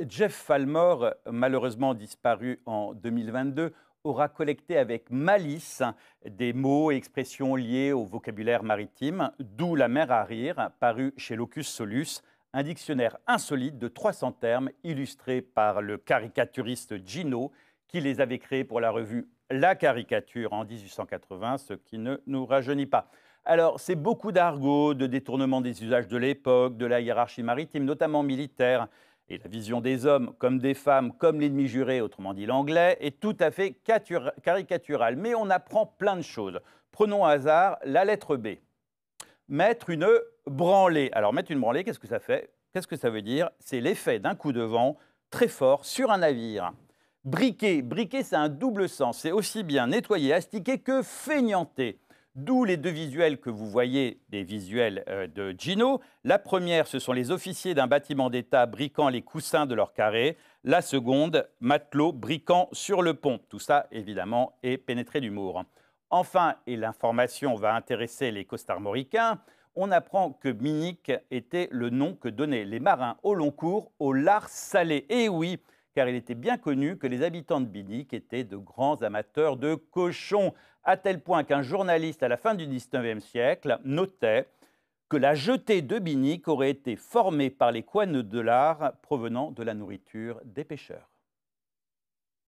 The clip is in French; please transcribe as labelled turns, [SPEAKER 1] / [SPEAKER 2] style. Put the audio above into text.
[SPEAKER 1] Jeff Falmore, malheureusement disparu en 2022, aura collecté avec malice des mots et expressions liés au vocabulaire maritime, d'où La mer à rire, paru chez Locus Solus, un dictionnaire insolite de 300 termes illustré par le caricaturiste Gino, qui les avait créés pour la revue La Caricature en 1880, ce qui ne nous rajeunit pas. Alors, c'est beaucoup d'argot, de détournement des usages de l'époque, de la hiérarchie maritime, notamment militaire. Et la vision des hommes comme des femmes, comme l'ennemi juré, autrement dit l'anglais, est tout à fait caricaturale. Mais on apprend plein de choses. Prenons au hasard la lettre B. Mettre une branlée. Alors, mettre une branlée, qu'est-ce que ça fait? Qu'est-ce que ça veut dire? C'est l'effet d'un coup de vent très fort sur un navire. Briquer. Briquer, c'est un double sens. C'est aussi bien nettoyer, astiquer que feignanter. D'où les deux visuels que vous voyez, des visuels de Gino. La première, ce sont les officiers d'un bâtiment d'État briquant les coussins de leur carré. La seconde, matelot briquant sur le pont. Tout ça, évidemment, est pénétré d'humour. Enfin, et l'information va intéresser les costarmoricains, on apprend que Binic était le nom que donnaient les marins au long cours au lard salé. Et oui, car il était bien connu que les habitants de Binic étaient de grands amateurs de cochons, à tel point qu'un journaliste à la fin du 19e siècle notait que la jetée de Binic aurait été formée par les couennes de lard provenant de la nourriture des pêcheurs.